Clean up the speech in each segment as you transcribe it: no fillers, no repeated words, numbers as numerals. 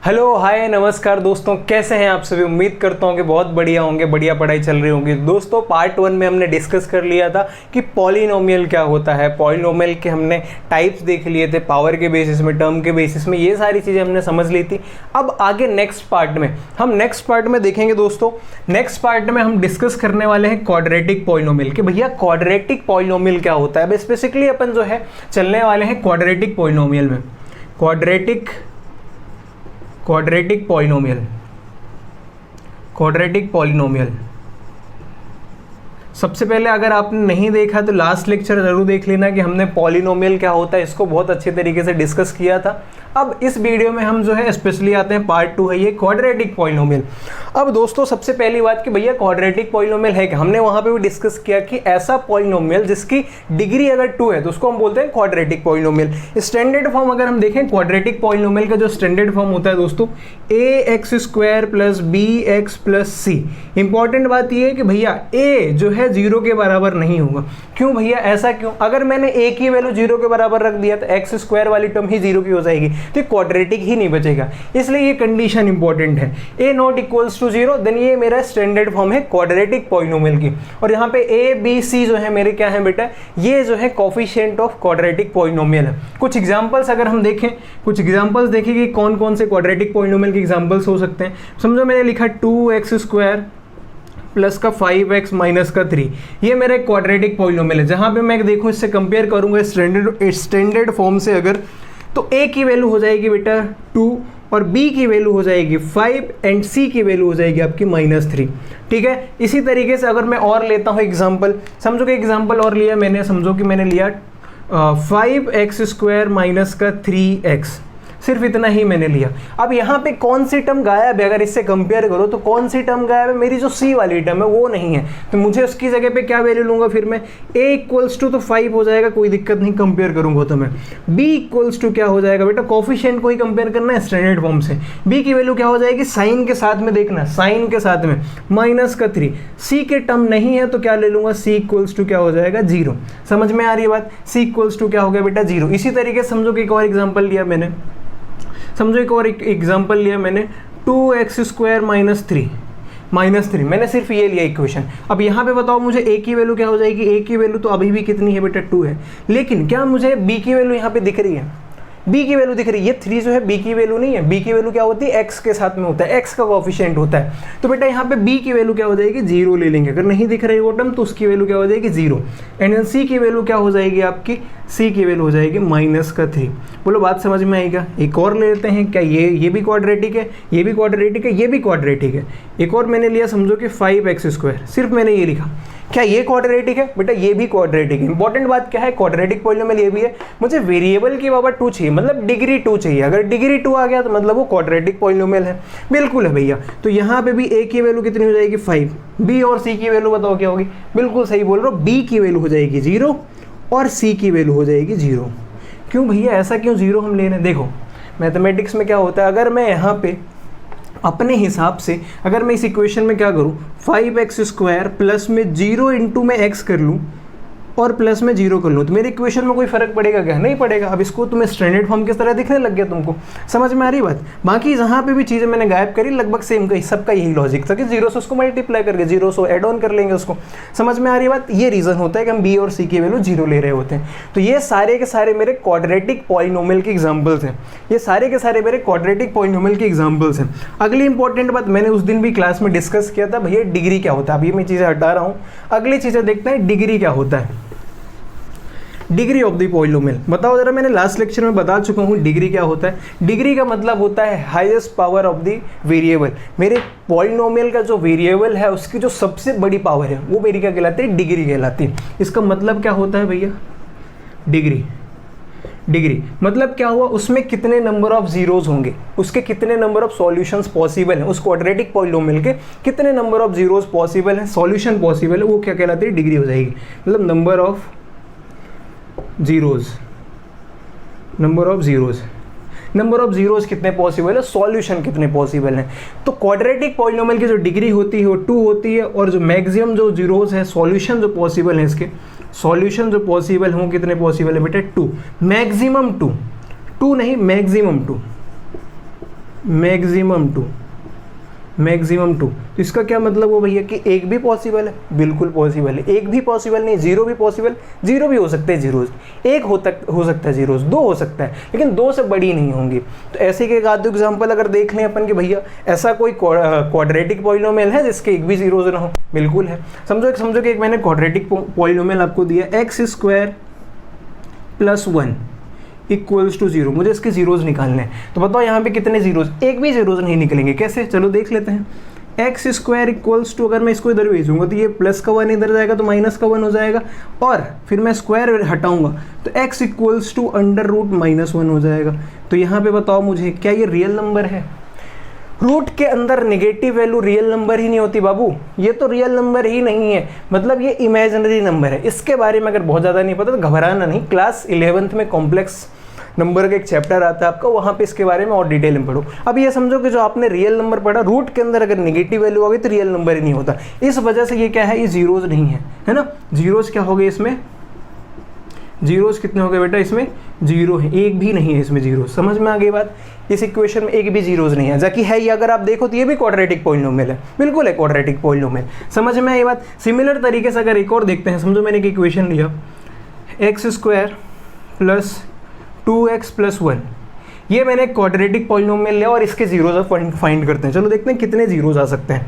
Hello hi नमस्कार दोस्तों, कैसे हैं आप सभी। उम्मीद करता हूँ कि बहुत बढ़िया होंगे, बढ़िया पढ़ाई चल रही होगी। दोस्तों पार्ट 1 में हमने डिस्कस कर लिया था कि पॉलिनोमियल क्या होता है। पॉलिनोमियल के हमने टाइप्स देख लिए थे, पावर के बेसिस में, टर्म के बेसिस में, ये सारी चीज़ें हमने समझ ली थी। अब आगे नेक्स्ट पार्ट में देखेंगे दोस्तों। नेक्स्ट पार्ट में हम डिस्कस करने वाले हैं क्वाड्रेटिक पॉलिनोमियल कि भैया क्वाड्रेटिक पॉलिनोमियल क्या होता है। स्पेसिफिकली अपन जो है चलने वाले हैं क्वाड्रेटिक पॉलिनोमियल में। क्वाड्रेटिक पॉलिनोमियल सबसे पहले अगर आपने नहीं देखा तो लास्ट लेक्चर जरूर देख लेना कि हमने पॉलिनोमियल क्या होता है इसको बहुत अच्छे तरीके से डिस्कस किया था। अब इस वीडियो में हम जो है स्पेशली आते हैं, पार्ट 2 है ये क्वाड्रेटिक पॉलिनोमियल। अब दोस्तों सबसे पहली बात कि भैया क्वाड्रेटिक पॉलिनोमियल है क्या, हमने वहां पे भी डिस्कस किया कि ऐसा पॉलिनोमियल जिसकी डिग्री अगर 2 है तो उसको हम बोलते हैं क्वाड्रेटिक पॉलिनोमियल। स्टैंडर्ड फॉर्म अगर हम देखें क्वाड्रेटिक पॉलिनोमियल का जो स्टैंडर्ड फॉर्म होता है दोस्तों, ax² + bx + c। इंपॉर्टेंट बात ये है कि भैया a जो है 0 के बराबर नहीं होगा। क्यों भैया, ऐसा क्यों? अगर मैंने a की वैल्यू 0 के बराबर रख दिया तो x² वाली टर्म ही 0 की हो जाएगी, तो क्वाड्रेटिक ही नहीं बचेगा। इसलिए ये कंडीशन इंपॉर्टेंट है। a ≠ = 0, देन ये मेरा स्टैंडर्ड फॉर्म है क्वाड्रेटिक पॉलिनोमियल की। और यहाँ पे a b c जो है मेरे क्या है बेटा, ये जो है कोफिशिएंट ऑफ क्वाड्रेटिक पॉलिनोमियल है। कुछ एग्जांपल्स अगर हम देखें, कि कौन कौन से क्वाड्रेटिक पॉलिनोमियल के एग्जांपल्स हो सकते हैं। समझो मैंने लिखा 2x² प्लस का 5x माइनस का 3, ये मेरा एक क्वाड्रेटिक पॉलिनोमियल है। जहाँ पे मैं देखूँ इससे कंपेयर करूँगा स्टैंडर्ड फॉर्म से अगर, तो a की वैल्यू हो जाएगी बेटा 2 और b की वैल्यू हो जाएगी 5 एंड c की वैल्यू हो जाएगी आपकी -3। ठीक है, इसी तरीके से अगर मैं और लेता हूँ एग्जांपल, समझो कि एग्जांपल और लिया मैंने, समझो कि मैंने लिया 5x² माइनस का 3x, सिर्फ इतना ही मैंने लिया। अब यहाँ पे कौन सी टर्म गायब है, अगर इससे कंपेयर करो तो कौन सी टर्म गायब है, मेरी जो c वाली टर्म है वो नहीं है। तो मुझे उसकी जगह पे क्या वैल्यू लूंगा, फिर मैं a = तो 5 हो जाएगा, कोई दिक्कत नहीं, कंपेयर करूंगा तो मैं। b = क्या हो जाएगा बेटा, कोफिशिएंट को ही कंपेयर करना है स्टैंडर्ड फॉर्म से। b की वैल्यू क्या हो जाएगी, साइन के साथ में देखना, साइन के साथ में -3। c के टर्म नहीं है तो क्या ले लूंगा, c = क्या हो जाएगा 0। समझ में आ रही है बात, c = क्या हो गया बेटा 0। इसी तरीके से समझो कि एक और एग्जाम्पल लिया मैंने, 2x² -3 मैंने सिर्फ ये लिया इक्वेशन। अब यहाँ पे बताओ मुझे a की वैल्यू क्या हो जाएगी। a की वैल्यू तो अभी भी कितनी है बेटा 2 है, लेकिन क्या मुझे b की वैल्यू यहाँ पे दिख रही है, b की वैल्यू दिख रही है। ये 3 जो है b की वैल्यू नहीं है, b की वैल्यू क्या होती है, x के साथ में होता है, x का कोफिशिएंट होता है। तो बेटा यहाँ पे b की वैल्यू क्या हो जाएगी 0 ले लेंगे। अगर नहीं दिख रही वो टर्म तो उसकी वैल्यू क्या हो जाएगी 0। एंड c की वैल्यू क्या हो जाएगी आपकी, c की वैल्यू हो जाएगी -3। बोलो बात समझ में आएगा। एक और ले लेते हैं, क्या ये भी क्वाड्रेटिक है, ये भी क्वाड्रेटिक है, ये भी क्वाड्रेटिक है। एक और मैंने लिया, समझो कि 5x², सिर्फ मैंने ये लिखा, क्या ये क्वाड्रेटिक है बेटा, ये भी क्वाड्रेटिक है। इंपॉर्टेंट बात क्या है, क्वाड्रेटिक पॉलिनोमियल ये भी है। मुझे वेरिएबल की बाबा 2 चाहिए, मतलब डिग्री 2 चाहिए। अगर डिग्री 2 आ गया तो मतलब वो क्वाड्रेटिक पॉलिनोमियल है। बिल्कुल है भैया। तो यहाँ पे भी a की वैल्यू कितनी हो जाएगी 5, b और c की वैल्यू बताओ क्या होगी। बिल्कुल सही बोल रहे हो, b की वैल्यू हो जाएगी 0 और c की वैल्यू हो जाएगी 0। क्यों भैया, ऐसा क्यों 0 हम ले रहे हैं। देखो मैथमेटिक्स में क्या होता है, अगर मैं यहाँ पे अपने हिसाब से, अगर मैं इस इक्वेशन में क्या करूं, 5x² प्लस में 0 इंटू में x कर लूं और प्लस में 0 कर लूँ, तो मेरे इक्वेशन में कोई फर्क पड़ेगा क्या, नहीं पड़ेगा। अब इसको तुम्हें स्टैंडर्ड फॉर्म किस तरह दिखने लग गया तुमको, समझ में आ रही बात। बाकी जहाँ पे भी चीज़ें मैंने गायब करी लगभग सेम का सबका यही लॉजिक था कि 0 से उसको मल्टीप्लाई करके 0 से ऐड ऑन कर लेंगे उसको। समझ में आ रही बात, ये रीज़न होता है कि हम b और c की वैल्यू 0 ले रहे होते हैं। तो ये सारे के सारे मेरे क्वाड्रेटिक पॉलिनोमियल के एग्जाम्पल्स हैं, ये सारे के सारे मेरे क्वाड्रेटिक पॉलिनोमियल के एग्जाम्पल्स हैं। अगली इंपॉर्टेंट बात मैंने उस दिन भी क्लास में डिस्कस किया था, भैया डिग्री क्या होता है। अभी मैं चीज़ें हटा रहा हूँ, अगली चीज़ें देखते हैं डिग्री क्या होता है। डिग्री ऑफ द पॉलिनोमियल बताओ जरा, मैंने लास्ट लेक्चर में बता चुका हूँ डिग्री क्या होता है। डिग्री का मतलब होता है highest power of the variable. मेरे पॉलिनोमियल का जो वेरिएबल है उसकी जो सबसे बड़ी पावर है वो मेरी क्या कहलाती है, डिग्री कहलाती है। इसका मतलब क्या होता है भैया, डिग्री मतलब क्या हुआ, उसमें कितने नंबर ऑफ जीरोज होंगे, उसके कितने नंबर ऑफ सॉल्यूशंस पॉसिबल हैं, उस क्वाड्रेटिक पॉलिनोमियल के कितने नंबर ऑफ जीरोज पॉसिबल हैं, सॉल्यूशन पॉसिबल है, वो क्या कहलाती है, डिग्री हो जाएगी। मतलब नंबर ऑफ जीरोज कितने पॉसिबल है, सॉल्यूशन कितने पॉसिबल हैं। तो क्वाड्रेटिक पॉलिनोमियल की जो डिग्री होती है वो 2 होती है, और जो मैक्सिमम जो जीरोज है, सॉल्यूशन जो पॉसिबल है, इसके सॉल्यूशन जो पॉसिबल हों कितने पॉसिबल है बेटा 2, मैक्सिमम 2 नहीं मैक्सिमम 2, मैक्सिमम टू। तो इसका क्या मतलब हो भैया कि एक भी पॉसिबल है, बिल्कुल पॉसिबल है। एक भी पॉसिबल नहीं, जीरो भी पॉसिबल, जीरो भी हो सकते हैं जीरोज, एक हो सकता है जीरोज, दो हो सकता है, लेकिन दो से बड़ी नहीं होंगी। तो ऐसे के एक आध एग्जाम्पल अगर देख लें अपन कि भैया ऐसा कोई क्वाड्रेटिक पॉलिनोमियल है जिसके एक भी जीरोज ना हो, बिल्कुल है। समझो कि एक मैंने क्वाड्रेटिक पॉलिनोमियल आपको दिया x² + 1 = 0, मुझे इसके जीरोज निकालने हैं। तो बताओ यहाँ पे कितने जीरोज, एक भी जीरोज नहीं निकलेंगे। कैसे, चलो देख लेते हैं। x² अगर मैं इसको इधर भेजूंगा तो ये प्लस का 1 इधर जाएगा तो माइनस का 1 हो जाएगा, और फिर मैं स्क्वायर हटाऊंगा तो x = √-1 हो जाएगा। तो यहाँ पे बताओ मुझे क्या ये रियल नंबर है? रूट के अंदर नेगेटिव वैल्यू रियल नंबर ही नहीं होती बाबू, ये तो रियल नंबर ही नहीं है, मतलब ये इमेजिनरी नंबर है। इसके बारे में अगर बहुत ज़्यादा नहीं पता तो घबराना नहीं, क्लास 11th में कॉम्प्लेक्स नंबर का एक चैप्टर आता है आपका, वहाँ पे इसके बारे में और डिटेल में पढ़ो। अब ये समझो कि जो आपने रियल नंबर पढ़ा, रूट के अंदर अगर नेगेटिव वैल्यू आ गई तो रियल नंबर ही नहीं होता। इस वजह से ये क्या है, ये जीरोज नहीं है ना। जीरोज क्या हो गए इसमें, जीरोज कितने हो गए बेटा, इसमें जीरो है, एक भी नहीं है इसमें जीरो। समझ में आ गई बात, इस इक्वेशन में एक भी जीरोज नहीं है, जबकि है ये अगर आप देखो तो ये भी क्वाड्रेटिक पॉलिनोमियल है, बिल्कुल है क्वाड्रेटिक पॉलिनोमियल। समझ में आई बात। सिमिलर तरीके से अगर एक और देखते हैं, समझो मैंने एक इक्वेशन लिया x² + 2x + 1, ये मैंने क्वाड्रेटिक पॉलिनोमियल लिया और इसके जीरोज फाइंड करते हैं। चलो देखते हैं कितने जीरोज आ सकते हैं।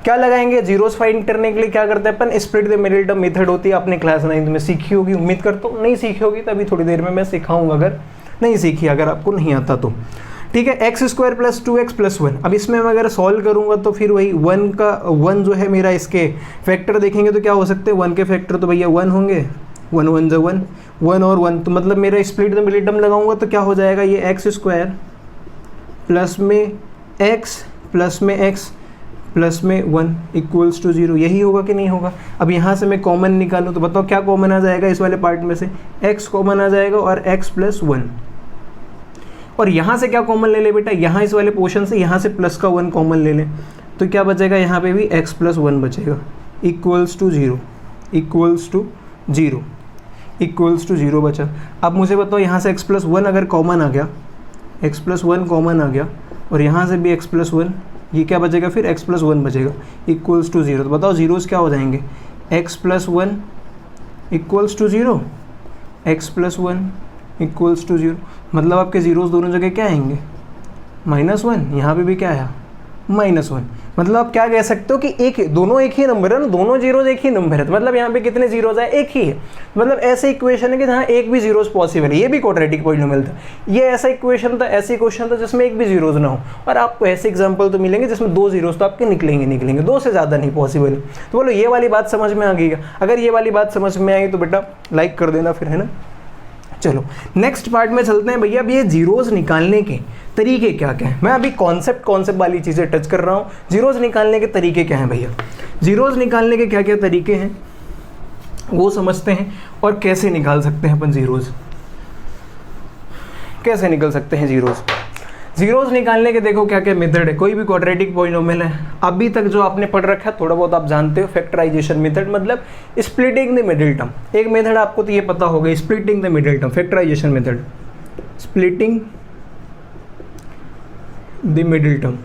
क्या लगाएंगे जीरोस फाइंड करने के लिए, क्या करते हैं अपन, split the middle term method होती है, आपने क्लास 9 में सीखी होगी, उम्मीद करता हूँ। नहीं सीखी होगी तो अभी थोड़ी देर में मैं सिखाऊंगा, अगर नहीं सीखी, अगर आपको नहीं आता तो ठीक है। x² + 2x + 1, अब इसमें मैं अगर सॉल्व करूंगा तो फिर वही 1 जो है मेरा, इसके फैक्टर देखेंगे तो क्या हो सकते हैं, 1 के फैक्टर तो भैया 1 होंगे, 1 1 × 1, 1 और 1, तो मतलब मेरा स्प्लिट द मिडिल टर्म लगाऊंगा तो क्या हो जाएगा, ये x² प्लस में x प्लस में x प्लस में 1 = 0, यही होगा कि नहीं होगा। अब यहाँ से मैं कॉमन निकालूँ तो बताओ क्या कॉमन आ जाएगा इस वाले पार्ट में से, x कॉमन आ जाएगा और x + 1, और यहाँ से क्या कॉमन ले ले बेटा, यहाँ इस वाले पोर्शन से यहाँ से प्लस का 1 कॉमन ले लें तो क्या बचेगा, यहाँ पे भी x + 1 बचेगा, = 0 बचा। अब मुझे बताओ यहाँ से x + 1 अगर कॉमन आ गया, x + 1 कॉमन आ गया, और यहाँ से भी x + 1, ये क्या बचेगा फिर, x + 1 बचेगा, = 0। तो बताओ जीरोस क्या हो जाएंगे, x + 1 = 0, x + 1 = 0, मतलब आपके जीरोस दोनों जगह क्या आएंगे, -1, यहाँ पे भी क्या आया, -1। मतलब आप क्या कह सकते हो कि दोनों एक ही नंबर है ना, दोनों जीरोज एक ही नंबर है, तो मतलब यहाँ पे कितने जीरोज है, एक ही है। मतलब ऐसे इक्वेशन है कि जहाँ एक भी जीरोज पॉसिबल है, ये भी क्वाड्रेटिक पॉलिनोमियल था, ये ऐसा इक्वेशन था, ऐसे इक्वेशन था जिसमें एक भी जीरोज ना हो। और आपको ऐसे एग्जाम्पल तो मिलेंगे जिसमें 2 जीरोज तो आपके निकलेंगे, 2 से ज़्यादा नहीं पॉसिबल है। तो बोलो ये वाली बात समझ में आ गई। अगर ये वाली बात समझ में आई तो बेटा लाइक कर देना फिर, है ना। चलो नेक्स्ट पार्ट में चलते हैं भैया। अब ये जीरोज निकालने के तरीके क्या क्या हैं, मैं अभी कॉन्सेप्ट वाली चीज़ें टच कर रहा हूँ। जीरोज निकालने के तरीके क्या हैं भैया, जीरोज निकालने के क्या क्या तरीके हैं वो समझते हैं, और कैसे निकाल सकते हैं अपन जीरोज, कैसे निकल सकते हैं जीरोज निकालने के देखो क्या क्या मेथड है। कोई भी क्वाड्रेटिक पॉलिनोमियल है, अभी तक जो आपने पढ़ रखा है थोड़ा बहुत आप जानते हो, फैक्टराइजेशन मेथड मतलब स्प्लिटिंग द मिडिल टर्म। एक मेथड आपको तो ये पता होगा, splitting the middle term, factorization method, splitting the middle term.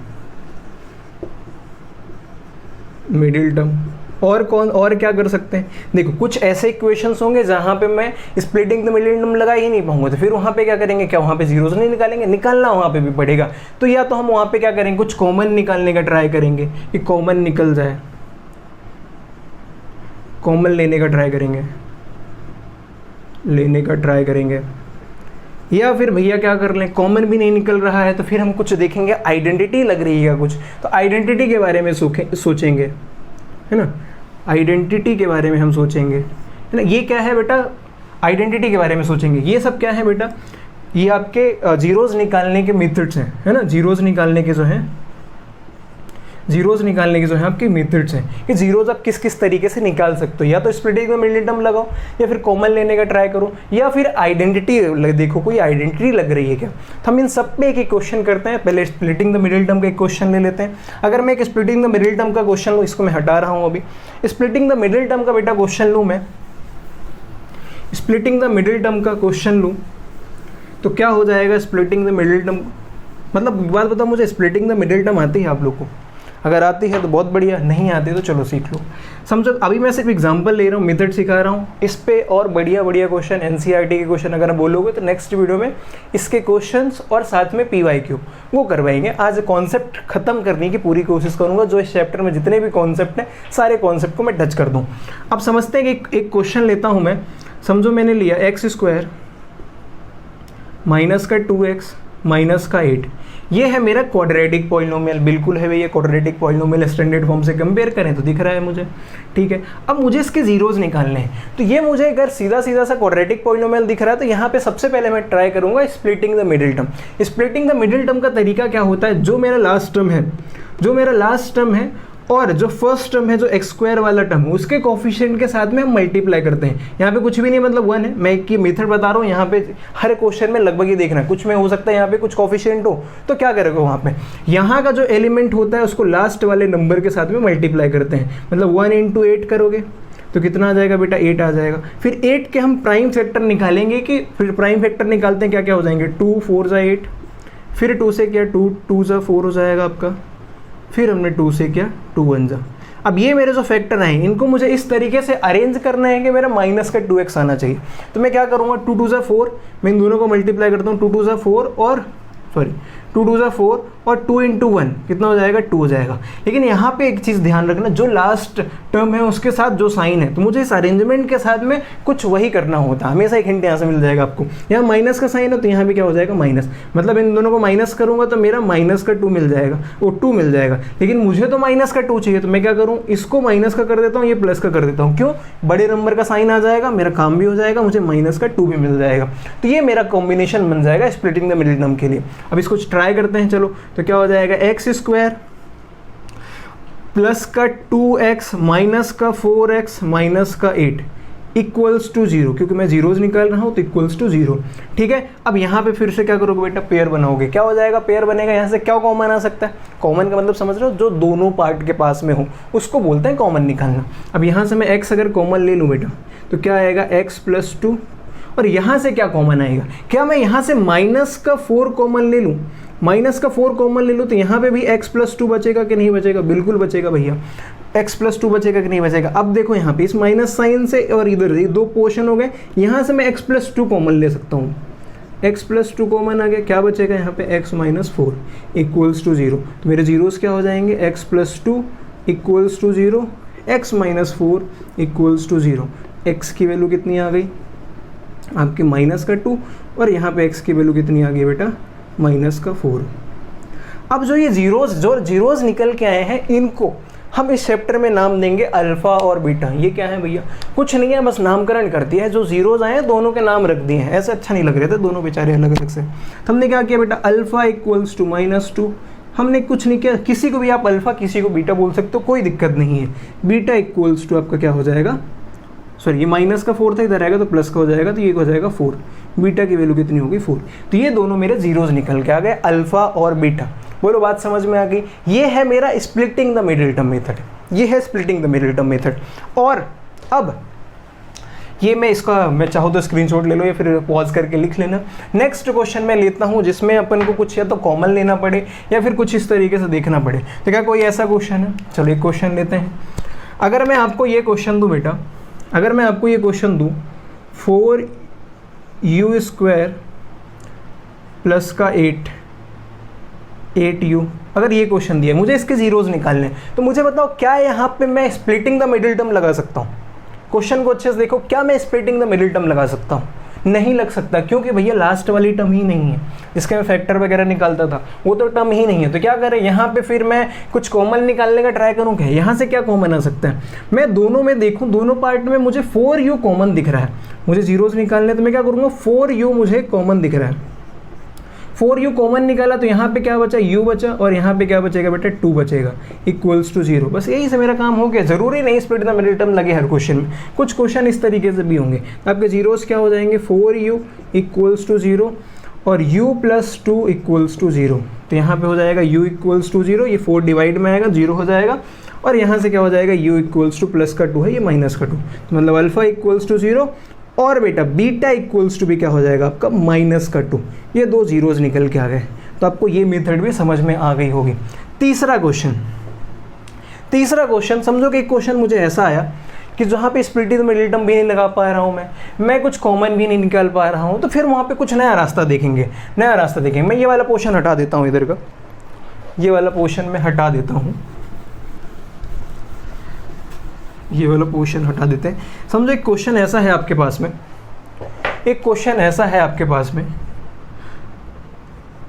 और क्या कर सकते हैं, देखो कुछ ऐसे इक्वेशंस होंगे जहां पे मैं स्प्लिटिंग द मिडिल टर्म लगा ही नहीं पाऊंगा, तो फिर वहां पे क्या करेंगे, क्या वहां पे जीरोज नहीं निकालेंगे, निकालना वहां पे भी पड़ेगा। तो या तो हम वहां पे क्या करेंगे, कुछ कॉमन निकालने का ट्राई करेंगे कि कॉमन निकल जाए, कॉमन लेने का ट्राई करेंगे, या फिर भैया क्या कर लें, कॉमन भी नहीं निकल रहा है तो फिर हम कुछ देखेंगे, आइडेंटिटी लग रही है कुछ, तो आइडेंटिटी के बारे में सोचेंगे, है ना। आइडेंटिटी के बारे में हम सोचेंगे, है ना। ये क्या है बेटा, आइडेंटिटी के बारे में सोचेंगे। ये सब क्या है बेटा, ये आपके जीरोज निकालने के मेथड्स हैं, है ना। जीरोज निकालने के जो हैं आपके मेथड्स हैं कि जीरोज आप किस किस तरीके से निकाल सकते हो। या तो स्प्लिटिंग द मिडिल टर्म लगाओ, या फिर कॉमन लेने का ट्राई करो, या फिर आइडेंटिटी देखो कोई आइडेंटिटी लग रही है क्या। तो हम इन सब पे एक क्वेश्चन करते हैं। पहले स्प्लिटिंग द मिडिल टर्म का एक क्वेश्चन ले लेते हैं। अगर मैं एक स्प्लिटिंग द मिडिल टर्म का क्वेश्चन लूँ, इसको मैं हटा रहा हूँ अभी, स्प्लिटिंग द मिडिल टर्म का बेटा क्वेश्चन लूँ मैं, स्प्लिटिंग द मिडिल टर्म का क्वेश्चन लूँ तो क्या हो जाएगा, स्प्लिटिंग द मिडिल टर्म मतलब एक बात बताओ, मुझे स्प्लिटिंग द मिडिल टर्म आती है आप लोग को? अगर आती है तो बहुत बढ़िया, नहीं आती तो चलो सीख लो। समझो अभी मैं सिर्फ एग्जांपल ले रहा हूँ, मेथड सिखा रहा हूँ। इस पे और बढ़िया बढ़िया क्वेश्चन, एनसीईआरटी के क्वेश्चन अगर बोलोगे तो नेक्स्ट वीडियो में इसके क्वेश्चंस और साथ में पीवाईक्यू वो करवाएंगे। आज कॉन्सेप्ट खत्म करने की पूरी कोशिश करूँगा, जो इस चैप्टर में जितने भी कॉन्सेप्ट हैं सारे कॉन्सेप्ट को मैं टच कर दूँ। अब समझते हैं कि एक क्वेश्चन लेता हूँ मैं। समझो मैंने लिया x² माइनस का 2x माइनस का 8, ये है मेरा क्वाड्रेटिक पॉलिनोमियल। बिल्कुल है भैया क्वाड्रेटिक पॉलिनोमियल, स्टैंडर्ड फॉर्म से कंपेयर करें तो दिख रहा है मुझे, ठीक है। अब मुझे इसके जीरोज निकालने हैं, तो ये मुझे अगर सीधा सीधा सा क्वाड्रेटिक पॉलिनोमियल दिख रहा है तो यहाँ पे सबसे पहले मैं ट्राई करूँगा splitting the middle term. Splitting the middle term का तरीका क्या होता है, जो मेरा लास्ट टर्म है और जो फर्स्ट टर्म है, जो x² वाला टर्म है, उसके कोफिशिएंट के साथ में हम मल्टीप्लाई करते हैं। यहाँ पे कुछ भी नहीं, मतलब 1 है। मैं एक मेथड बता रहा हूँ, यहाँ पे हर क्वेश्चन में लगभग ये देखना है, कुछ में हो सकता है यहाँ पे कुछ कोफिशिएंट हो, तो क्या करोगे वहाँ पे, यहाँ का जो एलिमेंट होता है उसको लास्ट वाले नंबर के साथ में मल्टीप्लाई करते हैं। मतलब 1 × 8 करोगे तो कितना आ जाएगा बेटा, 8 आ जाएगा। फिर 8 के हम प्राइम फैक्टर निकालेंगे, कि फिर प्राइम फैक्टर निकालते हैं क्या क्या हो जाएंगे, 2 4 × 8, फिर 2 से क्या 2 2 × 4 हो जाएगा आपका, फिर हमने 2 से क्या 2 1 जा। अब ये मेरे जो फैक्टर हैं इनको मुझे इस तरीके से अरेंज करना है कि मेरा माइनस का 2x आना चाहिए। तो मैं क्या करूँगा, 2 2 × 4, मैं इन दोनों को मल्टीप्लाई करता हूँ, 2 2 × 4 और 2 2 × 4 और 2 × 1 कितना हो जाएगा, 2 हो जाएगा। लेकिन यहाँ पे एक चीज़ ध्यान रखना, जो लास्ट टर्म है उसके साथ जो साइन है, तो मुझे इस अरेंजमेंट के साथ में कुछ वही करना होता है। हमेशा एक हिंट यहाँ से मिल जाएगा आपको, यहाँ माइनस का साइन है तो यहाँ भी क्या हो जाएगा, माइनस। मतलब इन दोनों को माइनस करूँगा तो मेरा माइनस का 2 मिल जाएगा, वो 2 मिल जाएगा। लेकिन मुझे तो माइनस का 2 चाहिए, तो मैं क्या करूँ, इसको माइनस का कर देता हूँ, ये प्लस का कर देता हूँ। क्यों, बड़े नंबर का साइन आ जाएगा, मेरा काम भी हो जाएगा, मुझे माइनस का 2 भी मिल जाएगा। तो ये मेरा कॉम्बिनेशन बन जाएगा स्प्लिटिंग द मिडिल टर्म के लिए। अब इसको ट्राई करते हैं, चलो। तो क्या हो जाएगा, x² प्लस का 2x माइनस का 4x माइनस का 8 इक्वल्स टू 0, क्योंकि मैं जीरोज निकाल रहा हूँ तो इक्वल्स टू 0, ठीक है। अब यहाँ पे फिर से क्या करोगे बेटा, पेयर बनाओगे। क्या हो जाएगा, पेयर बनेगा। यहाँ से क्या कॉमन आ सकता है, कॉमन का मतलब समझ रहे हो, जो दोनों पार्ट के पास में हो उसको बोलते हैं कॉमन निकालना। अब यहाँ से मैं x अगर कॉमन ले लूँ बेटा तो क्या आएगा, x + 2, और यहाँ से क्या कॉमन आएगा, क्या मैं यहाँ से माइनस का 4 कॉमन ले लूँ, माइनस का 4 कॉमन ले लो तो यहाँ पे भी x + 2 बचेगा कि नहीं बचेगा, बिल्कुल बचेगा भैया, x + 2 बचेगा कि नहीं बचेगा। अब देखो यहाँ पे इस माइनस साइन से और इधर ये दो पोर्शन हो गए, यहाँ से मैं x + 2 कॉमन ले सकता हूँ, x + 2 कॉमन आ गया, क्या बचेगा यहाँ पे, x - 4 इक्वल्स टू 0। तो मेरे जीरोस क्या हो जाएंगे, x + 2 equals to 0, x - 4 equals to 0। x की वैल्यू कितनी आ गई आपकी, माइनस का 2, और यहाँ पे x की वैल्यू कितनी आ गई बेटा, माइनस का 4। अब जो ये जीरोज निकल के आए हैं, इनको हम इस चैप्टर में नाम देंगे अल्फा और बीटा। ये क्या है भैया, कुछ नहीं है, बस नामकरण कर दिया है। जो जीरोज आए हैं दोनों के नाम रख दिए हैं, ऐसे अच्छा नहीं लग रहे थे दोनों बेचारे अलग अलग से। तो हमने क्या किया बेटा, अल्फा इक्वल्स टू -2, हमने कुछ नहीं किया, किसी को भी आप अल्फा किसी को बीटा बोल सकते हो, कोई दिक्कत नहीं है। बीटा इक्वल्स टू आपका क्या हो जाएगा, सॉरी ये माइनस का 4 था, इधर आएगा तो प्लस का हो जाएगा, तो ये हो जाएगा 4। बीटा की वैल्यू कितनी होगी, 4। तो ये दोनों मेरे जीरोज निकल के आ गए, अल्फा और बीटा। बोलो बात समझ में आ गई। ये है मेरा splitting the middle term method, ये है splitting the middle term method. और अब ये मैं चाहो तो स्क्रीनशॉट ले लो या फिर पॉज करके लिख लेना। नेक्स्ट क्वेश्चन मैं लेता हूँ जिसमें अपन को कुछ या तो कॉमन लेना पड़े या फिर कुछ इस तरीके से देखना पड़े। तो क्या कोई ऐसा क्वेश्चन है, चलो एक क्वेश्चन लेते हैं। अगर मैं आपको ये क्वेश्चन दूँ बेटा, अगर मैं आपको ये क्वेश्चन दूँ 4u² प्लस का 8u, अगर ये क्वेश्चन दिया मुझे इसके जीरोज निकालने, तो मुझे बताओ क्या यहाँ पे मैं स्प्लिटिंग द मिडिल टर्म लगा सकता हूँ। क्वेश्चन को अच्छे से देखो, क्या मैं स्प्लिटिंग द मिडिल टर्म लगा सकता हूँ, नहीं लग सकता, क्योंकि भैया लास्ट वाली टर्म ही नहीं है जिसके मैं फैक्टर वगैरह निकालता था, वो तो टर्म ही नहीं है। तो क्या करें, यहाँ पे फिर मैं कुछ कॉमन निकालने का ट्राई करूँ। क्या यहाँ से क्या कॉमन आ सकता है, मैं दोनों में देखूँ, दोनों पार्ट में मुझे 4u कॉमन दिख रहा है, मुझे जीरोज निकालने, तो मैं क्या करूँगा, 4u मुझे कॉमन दिख रहा है, 4u कॉमन निकाला तो यहाँ पे क्या बचा, u बचा, और यहाँ पे क्या बचेगा बेटा, 2 बचेगा, इक्वल्स टू 0। बस यही से मेरा काम हो गया। जरूरी नहीं स्प्लिट द मिडिल टर्म लगे हर क्वेश्चन में, कुछ क्वेश्चन इस तरीके से भी होंगे। तो आपके जीरोस क्या हो जाएंगे, 4u इक्वल्स टू 0 और u + 2 इक्वल्स टू 0। तो यहाँ पे हो जाएगा u इक्वल्स टू 0, ये 4 डिवाइड में आएगा, 0 हो जाएगा, और यहाँ से क्या हो जाएगा, u इक्वल्स टू प्लस का 2 है, ये माइनस का 2, तो मतलब अल्फा इक्वल्स टू 0 और बेटा बीटा इक्वल्स टू भी क्या हो जाएगा आपका, -2। ये दो जीरोज निकल के आ गए। तो आपको ये मेथड भी समझ में आ गई होगी। तीसरा क्वेश्चन समझो कि एक क्वेश्चन मुझे ऐसा आया कि जहाँ पे स्प्लिट द मिडिल टर्म भी नहीं लगा पा रहा हूँ, मैं कुछ कॉमन भी नहीं निकाल पा रहा हूँ, तो फिर वहाँ पे कुछ नया रास्ता देखेंगे। मैं ये वाला पोर्शन हटा देता हूँ, इधर का ये वाला पोर्शन मैं हटा देता हूँ, ये वाला पोर्शन हटा देते हैं। समझो एक क्वेश्चन ऐसा है आपके पास में,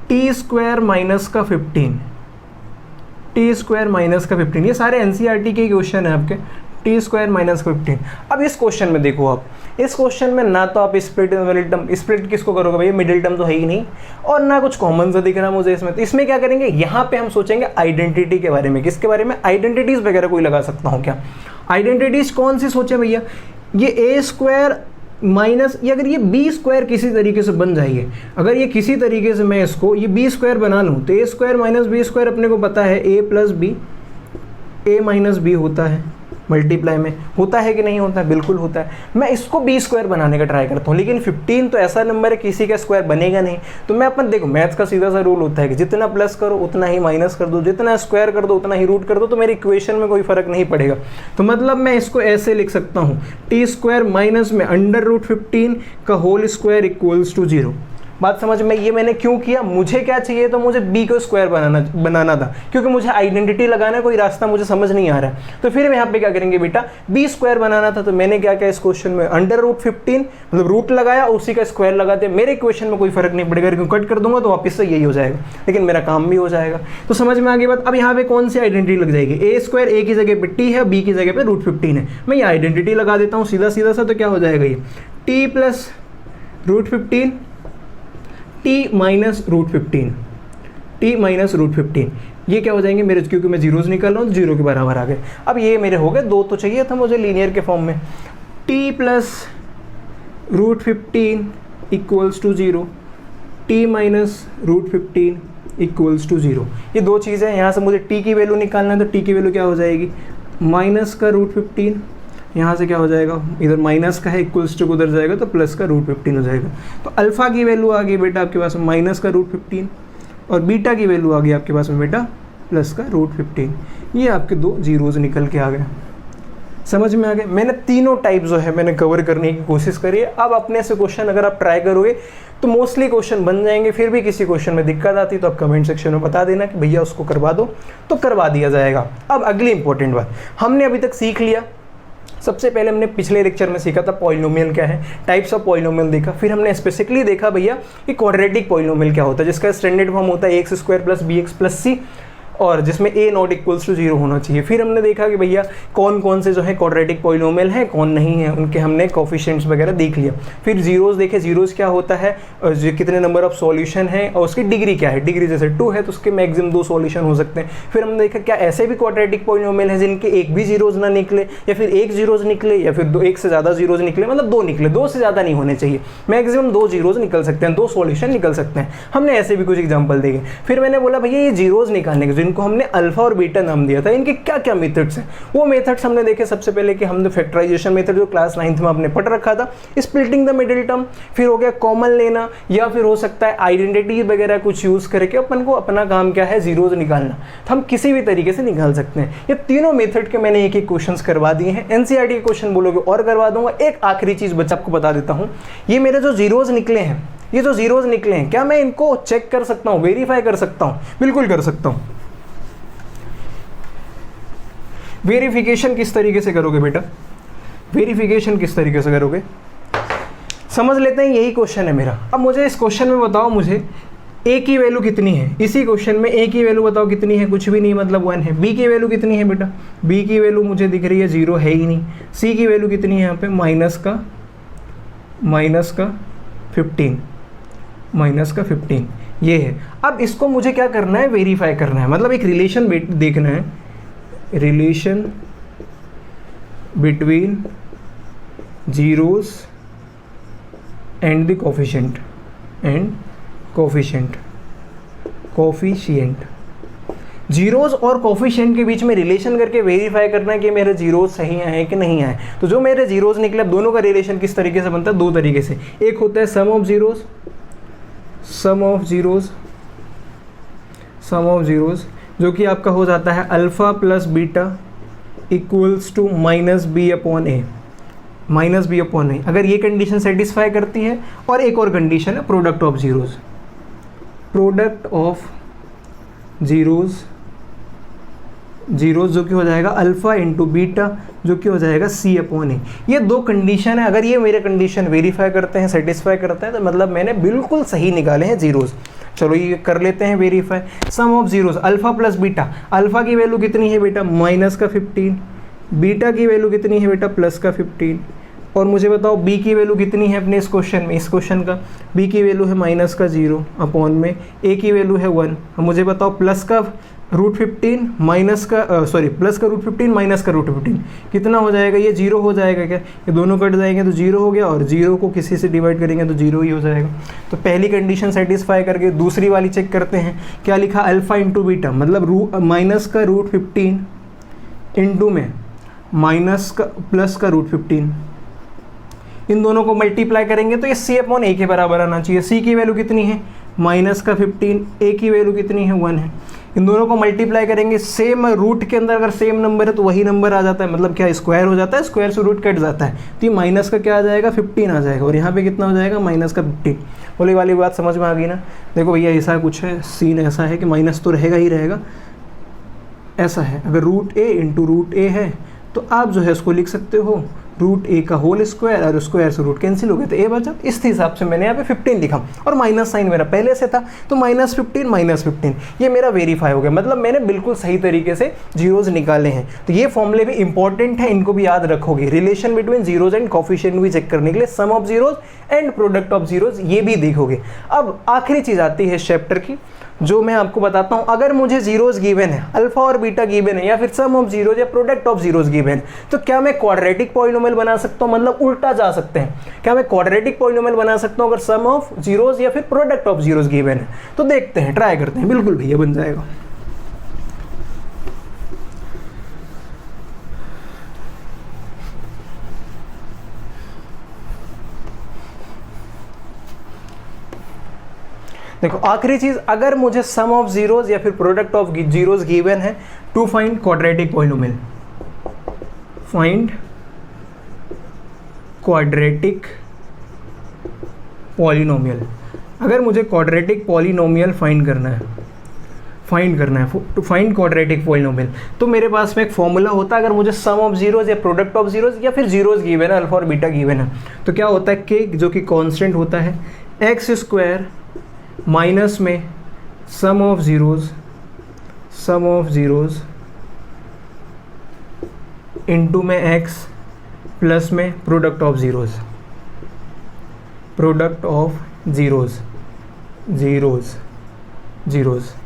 टी स्क्वायर माइनस का 15, ये सारे एनसीईआरटी के क्वेश्चन है आपके, टी स्क्वायर माइनस 15। अब इस क्वेश्चन में देखो आप, इस क्वेश्चन में ना तो आप स्प्लिट किसको करोगे भैया, मिडिल टर्म तो है ही नहीं, और ना कुछ कॉमन सा दिख रहा मुझे इसमें। तो इसमें क्या करेंगे, यहाँ पे हम सोचेंगे आइडेंटिटी के बारे में। किसके बारे में, आइडेंटिटीज वगैरह कोई लगा सकता हूँ क्या, आइडेंटिटीज कौन सी सोचे भैया, ये ए स्क्वायर माइनस, ये अगर ये बी स्क्वायर किसी तरीके से बन जाइए, अगर ये किसी तरीके से मैं इसको ये बी स्क्वायर बना लूँ, तो ए स्क्वायर माइनस बी स्क्वायर अपने को पता है ए प्लस बी, ए माइनस बी होता है, मल्टीप्लाई में होता है कि नहीं होता है, बिल्कुल होता है। मैं इसको बी स्क्वायर बनाने का ट्राई करता हूँ, लेकिन 15 तो ऐसा नंबर है किसी का स्क्वायर बनेगा नहीं। तो मैं अपन देखो, मैथ्स का सीधा सा रूल होता है कि जितना प्लस करो उतना ही माइनस कर दो, जितना स्क्वायर कर दो उतना ही रूट कर दो, तो मेरी इक्वेशन में कोई फर्क नहीं पड़ेगा। तो मतलब मैं इसको ऐसे लिख सकता हूँ, टी स्क्वायर माइनस में अंडर रूट 15 का होल स्क्वायर इक्वल्स टू 0। बात समझ में, ये मैंने क्यों किया, मुझे क्या चाहिए, तो मुझे बी को स्क्वायर बनाना था, क्योंकि मुझे आइडेंटिटी लगाना, कोई रास्ता मुझे समझ नहीं आ रहा है। तो फिर यहाँ पे क्या करेंगे बेटा, बी स्क्वायर बनाना था। तो मैंने क्या किया इस क्वेश्चन में, अंडर रूट 15 मतलब रूट लगाया, उसी का स्क्वायर लगा दिया। मेरे इक्वेशन में कोई फर्क नहीं पड़ेगा, क्योंकि कट कर दूंगा तो वापस से यही हो जाएगा, लेकिन मेरा काम भी हो जाएगा। तो समझ में आ गई बात। अब यहाँ पे कौन सी आइडेंटिटी लग जाएगी, ए स्क्वायर ए की जगह पे टी है, बी की जगह पे रूट 15 है, मैं ये आइडेंटिटी लगा देता हूँ सीधा सा। तो क्या हो जाएगा, ये t plus root 15 t minus root 15, ये क्या हो जाएंगे मेरे, क्योंकि मैं जीरोज निकाल रहा हूँ, तो जीरो के बराबर आ गए। अब ये मेरे हो गए, दो तो चाहिए था मुझे लीनियर के फॉर्म में, t plus root 15 equals to 0, t minus root 15 equals to 0। ये दो चीज़ें हैं, यहाँ से मुझे टी की वैल्यू निकालना है, तो टी की वैल्यू क्या हो जाएगी, माइनस का रूट 15, यहाँ से क्या हो जाएगा, इधर माइनस का है, इक्वल्स टू उधर जाएगा तो प्लस का रूट 15 हो जाएगा। तो अल्फा की वैल्यू आ गई बेटा आपके पास में माइनस का रूट 15, और बीटा की वैल्यू आ गई आपके पास में बेटा प्लस का रूट 15। ये आपके दो जीरोज निकल के आ गए, समझ में आ गए। मैंने तीनों टाइप जो है मैंने कवर करने की कोशिश करी है। अब अपने से क्वेश्चन अगर आप ट्राई करोगे तो मोस्टली क्वेश्चन बन जाएंगे। फिर भी किसी क्वेश्चन में दिक्कत आती तो आप कमेंट सेक्शन में बता देना कि भैया उसको करवा दो, तो करवा दिया जाएगा। अब अगली इंपॉर्टेंट बात, हमने अभी तक सीख लिया, सबसे पहले हमने पिछले लेक्चर में सीखा था पॉलिनोमियल क्या है, टाइप्स ऑफ पॉलिनोमियल देखा। फिर हमने स्पेसिफिकली देखा भैया कि क्वाड्रेटिक पॉलिनोमियल क्या होता है, जिसका स्टैंडर्ड फॉर्म होता है X square plus B X plus C, और जिसमें a नॉट इक्वल्स टू 0 होना चाहिए। फिर हमने देखा कि भैया कौन कौन से जो है क्वाड्रेटिक पॉलिनोमियल हैं, कौन नहीं है, उनके हमने कोफिशिएंट्स वगैरह देख लिया। फिर जीरोस देखे, जीरोस क्या होता है, और कितने नंबर ऑफ सॉल्यूशन है, और उसकी डिग्री क्या है, डिग्री जैसे 2 है तो उसके मैक्सिमम 2 सॉल्यूशन हो सकते हैं। फिर हमने देखा क्या ऐसे भी क्वाड्रेटिक पॉलिनोमियल है जिनके एक भी जीरोज ना निकले, या फिर एक जीरोज निकले, या फिर एक से ज़्यादा जीरोज निकले, मतलब 2 निकले, 2 से ज़्यादा नहीं होने चाहिए, मैक्सिमम 2 जीरोज निकल सकते हैं, 2 सॉल्यूशन निकल सकते हैं। हमने ऐसे भी कुछ एग्जाम्पल देखे। फिर मैंने बोला भैया ये जीरोज निकालने के, जिनको हमने अल्फा और बीटा नाम दिया था, इनके क्या क्या मेथड्स हैं, वो मेथड्स हमने देखे। सबसे पहले कि हमने फैक्टराइजेशन मेथड जो क्लास 9th में आपने पढ़ रखा था, स्प्लिटिंग द मिडिल टर्म, फिर हो गया कॉमन लेना, या फिर हो सकता है आइडेंटिटी वगैरह कुछ यूज करके अपन को अपना काम क्या है जीरोज निकालना, तो हम किसी भी तरीके से निकाल सकते हैं। ये तीनों मेथड के मैंने एक एक क्वेश्चंस करवा दिए हैं। एनसीईआरटी के क्वेश्चन बोलोगे और करवा दूंगा। एक आखिरी चीज बच्चा आपको बता देता हूँ, ये मेरे जो जीरोज निकले हैं, ये जो जीरोज निकले हैं, क्या मैं इनको चेक कर सकता हूँ, वेरीफाई कर सकता हूँ? बिल्कुल कर सकता हूँ। वेरिफिकेशन किस तरीके से करोगे बेटा, वेरिफिकेशन किस तरीके से करोगे, समझ लेते हैं। यही क्वेश्चन है मेरा। अब मुझे इस क्वेश्चन में बताओ, मुझे a की वैल्यू कितनी है, इसी क्वेश्चन में a की वैल्यू बताओ कितनी है, कुछ भी नहीं, मतलब 1 है। b की वैल्यू कितनी है बेटा, b की वैल्यू मुझे दिख रही है 0 है ही नहीं। c की वैल्यू कितनी है यहाँ पे, माइनस का 15 ये है। अब इसको मुझे क्या करना है, वेरीफाई करना है, मतलब एक रिलेशन देखना है, relation between zeros and the coefficient zeros और कोफिशिएंट के बीच में रिलेशन करके वेरीफाई करना है कि मेरे जीरोस सही आए कि नहीं आए। तो जो मेरे जीरोस निकले, अब दोनों का रिलेशन किस तरीके से बनता है, 2 तरीके से। एक होता है sum of zeros sum of zeros, जो कि आपका हो जाता है alpha plus beta equals to minus B upon A, minus B upon A. अगर ये कंडीशन सेटिस्फाई करती है, और एक और कंडीशन है product of zeros, product of zeros जो कि हो जाएगा अल्फ़ा इंटू बीटा, जो कि हो जाएगा सी अपॉन ए। ये दो कंडीशन है, अगर ये मेरे कंडीशन वेरीफाई करते हैं, सेटिस्फाई करते हैं, तो मतलब मैंने बिल्कुल सही निकाले हैं ज़ीरोज़। चलो ये कर लेते हैं verify. Sum of zeros alpha plus beta, alpha की वैल्यू कितनी है बेटा माइनस का 15, बीटा की वैल्यू कितनी है बेटा प्लस का 15, और मुझे बताओ बी की वैल्यू कितनी है अपने इस क्वेश्चन में, इस क्वेश्चन का बी की वैल्यू है माइनस का 0 अपॉन में ए की वैल्यू है 1। मुझे बताओ प्लस का रूट 15 माइनस का प्लस का रूट 15 माइनस का रूट 15 कितना हो जाएगा, ये 0 हो जाएगा क्या, ये दोनों कट जाएंगे तो 0 हो गया, और 0 को किसी से डिवाइड करेंगे तो 0 ही हो जाएगा। तो पहली कंडीशन सेटिस्फाई करके दूसरी वाली चेक करते हैं। क्या लिखा, अल्फ़ा इंटू बीटा, मतलब माइनस का रूट 15 इंटू में माइनस का प्लस का रूट 15, इन दोनों को मल्टीप्लाई करेंगे तो ये सी अपॉन ए के बराबर आना चाहिए। सी की वैल्यू कितनी है माइनस का 15, ए की वैल्यू कितनी है 1 है। इन दोनों को मल्टीप्लाई करेंगे, सेम रूट के अंदर अगर सेम नंबर है तो वही नंबर आ जाता है, मतलब क्या स्क्वायर हो जाता है, स्क्वायर से रूट कट जाता है, तो ये माइनस का क्या आ जाएगा 15 आ जाएगा, और यहाँ पे कितना हो जाएगा माइनस का 15। बोली वाली बात समझ में आ गई ना। देखो भैया ऐसा कुछ है, सीन ऐसा है कि माइनस तो रहेगा ही रहेगा, ऐसा है अगर रूट ए इंटू रूट ए है तो आप जो है उसको लिख सकते हो रूट ए का होल स्क्वायर, और स्क्वायर से रूट कैंसिल हो गए तो ए बचा। इस हिसाब से मैंने यहाँ पे 15 लिखा, और माइनस साइन मेरा पहले से था तो -15 ये मेरा वेरीफाई हो गया, मतलब मैंने बिल्कुल सही तरीके से जीरोज निकाले हैं। तो ये फॉर्मूले भी इंपॉर्टेंट है, इनको भी याद रखोगे। Relation between zeros and coefficient भी चेक करने के लिए sum of zeros and product of zeros ये भी देखोगे। अब आखिरी चीज आती है इस चैप्टर की, जो मैं आपको बताता हूं। अगर मुझे जीरोज गिवन है, अल्फा और बीटा गिवन है, या फिर सम ऑफ जीरोज या प्रोडक्ट ऑफ जीरोज गिवन है, तो क्या मैं क्वाड्रेटिक पॉलिनोमियल बना सकता हूं, मतलब उल्टा जा सकते हैं, क्या मैं क्वाड्रेटिक पॉलिनोमियल बना सकता हूं अगर सम ऑफ जीरोज या फिर प्रोडक्ट ऑफ जीरोज गिवन है? तो देखते हैं, ट्राई करते हैं। बिल्कुल भैया बन जाएगा। देखो आखिरी चीज, अगर मुझे सम ऑफ जीरोज या फिर प्रोडक्ट ऑफ जीरोज गिवन है, to find quadratic polynomial, find quadratic polynomial. अगर मुझे क्वाड्रेटिक पॉलिनोमियल फाइंड करना है टू फाइंड क्वाड्रेटिक पॉलिनोमियल, तो मेरे पास में एक फॉर्मूला होता है। अगर मुझे सम ऑफ जीरोज या प्रोडक्ट ऑफ जीरोज या फिर जीरोज गिवन है, अल्फा और बीटा गिवन है, तो क्या होता है के, जो कि कांस्टेंट होता है, एक्स स्क्वायर माइनस में सम ऑफ जीरोज इंटू में एक्स प्लस में प्रोडक्ट ऑफ जीरोज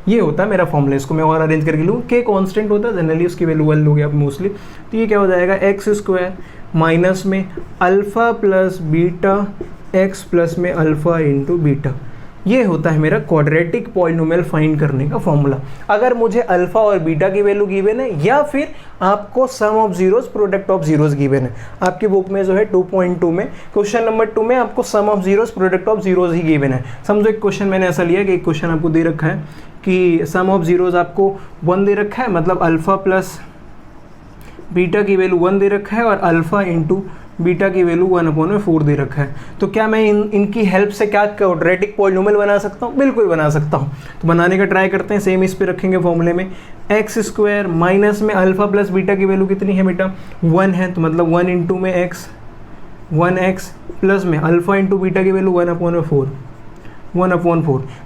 ये होता है मेरा फॉर्मूला। इसको मैं और अरेंज करके लूँ, के कांस्टेंट होता है जनरली, उसकी वैल्यू 1 लोगे आप मोस्टली, तो ये क्या हो जाएगा एक्स स्क्वायर माइनस में alpha plus beta x plus में अल्फ़ा इंटू बीटा। ये होता है मेरा क्वाड्रेटिक पॉलिनोमियल फाइंड करने का फॉर्मूला। अगर मुझे अल्फा और बीटा की वैल्यू गिवन है, या फिर आपको sum of zeros product of zeros given है, आपकी बुक में जो है 2.2 में क्वेश्चन नंबर 2 में आपको sum of zeros product of zeros ही गिवन है। समझो एक क्वेश्चन मैंने ऐसा लिया कि एक क्वेश्चन आपको दे रखा है कि सम ऑफ जीरोज आपको 1 दे रखा है, मतलब अल्फा प्लस बीटा की वैल्यू 1 दे रखा है, और अल्फा इंटू बीटा की वैल्यू 1/4 दे रखा है। तो क्या मैं इनकी हेल्प से क्या क्वाड्रेटिक पॉलिनोमियल बना सकता हूँ? बिल्कुल बना सकता हूँ। तो बनाने का ट्राई करते हैं। सेम इस पे रखेंगे फॉर्मूले में, एक्स स्क्वायर माइनस में अल्फा प्लस बीटा की वैल्यू कितनी है बेटा 1 है, तो मतलब 1 इंटू में एक्स 1x प्लस में अल्फा इंटू बीटा की वैल्यू 1/4।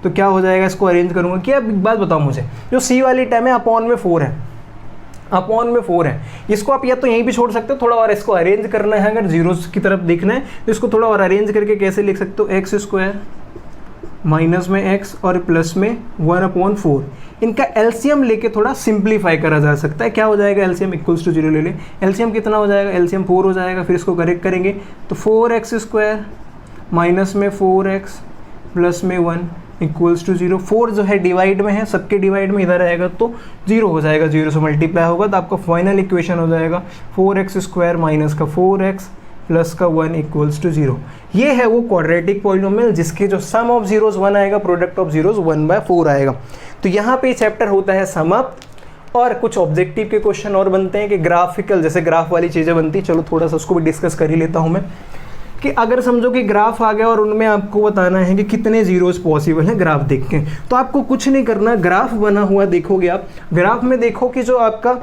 तो क्या हो जाएगा, इसको अरेंज करूँगा। क्या बात बताओ मुझे, जो सी वाली टर्म है अपॉन में 4 है, इसको आप या तो यहीं भी छोड़ सकते हो, थोड़ा और इसको अरेंज करना है। अगर जीरोस की तरफ देखना है तो इसको थोड़ा और अरेंज करके कैसे लिख सकते हो, एक्स स्क्वायर माइनस में एक्स और प्लस में 1/4। इनका एलसीएम लेके थोड़ा सिंप्लीफाई करा जा सकता है। क्या हो जाएगा, एलसीएम इक्वल्स टू 0 ले ले, एलसीएम कितना हो जाएगा, एलसीएम 4 हो जाएगा। फिर इसको करेक्ट करेंगे तो 4x स्क्वायर माइनस में 4x प्लस में 1 इक्वल्स टू 0। 4 जो है डिवाइड में है, सबके डिवाइड में इधर आएगा तो 0 हो जाएगा, 0 से मल्टीप्लाई होगा तो आपका फाइनल इक्वेशन हो जाएगा 4x स्क्वायर माइनस का 4x प्लस का 1 इक्वल्स टू 0। ये है वो क्वाड्रेटिक पॉलिनोमियल जिसके जो सम ऑफ जीरोज 1 आएगा, प्रोडक्ट ऑफ जीरोज 1/4 आएगा। तो यहाँ पे चैप्टर होता है समाप्त। और कुछ ऑब्जेक्टिव के क्वेश्चन और बनते हैं कि ग्राफिकल, जैसे ग्राफ वाली चीज़ें बनती, चलो थोड़ा सा उसको भी डिस्कस कर ही लेता हूँ मैं, कि अगर समझो कि ग्राफ आ गया और उनमें आपको बताना है कि कितने जीरोस पॉसिबल हैं ग्राफ देख के, तो आपको कुछ नहीं करना, ग्राफ बना हुआ देखोगे आप, ग्राफ में देखो कि जो आपका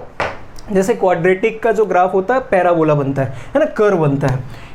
जैसे क्वाड्रेटिक का जो ग्राफ होता है पैराबोला बनता है ना, कर्व बनता है।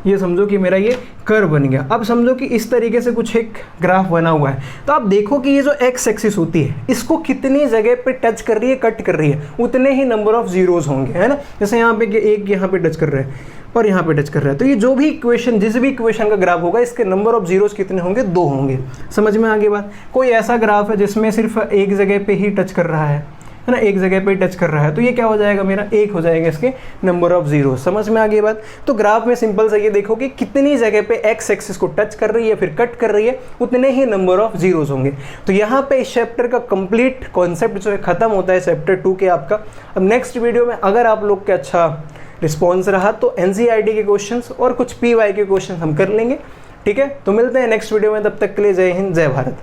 ये समझो कि मेरा ये कर्व बन गया। अब समझो कि इस तरीके से कुछ एक ग्राफ बना हुआ है, तो आप देखो कि ये जो एक्स एक्सिस होती है इसको कितनी जगह पे टच कर रही है, कट कर रही है, उतने ही नंबर ऑफ जीरोस होंगे, है ना। जैसे यहाँ पे एक यहाँ पे टच कर रहा है और यहाँ पे टच कर रहा है, तो ये जो भी इक्वेशन, जिस भी इक्वेशन का ग्राफ होगा इसके नंबर ऑफ जीरोस कितने होंगे, 2 होंगे। समझ में आगे बात। कोई ऐसा ग्राफ है जिसमें सिर्फ एक जगह पे ही टच कर रहा है ना, एक जगह पे टच कर रहा है, तो ये क्या हो जाएगा मेरा, 1 हो जाएगा इसके नंबर ऑफ जीरो। समझ में आ गई बात। तो ग्राफ में सिंपल से ये देखो कि कितनी जगह पे एक्स एक्सिस को टच कर रही है फिर कट कर रही है, उतने ही नंबर ऑफ जीरोस होंगे। तो यहाँ पे इस चैप्टर का कंप्लीट कॉन्सेप्ट जो है खत्म होता है चैप्टर 2 के आपका। अब नेक्स्ट वीडियो में अगर आप लोग का अच्छा रिस्पॉन्स रहा तो एनसीईआरटी के क्वेश्चंस और कुछ पीवाई के क्वेश्चन हम कर लेंगे, ठीक है। तो मिलते हैं नेक्स्ट वीडियो में, तब तक के लिए जय हिंद, जय भारत।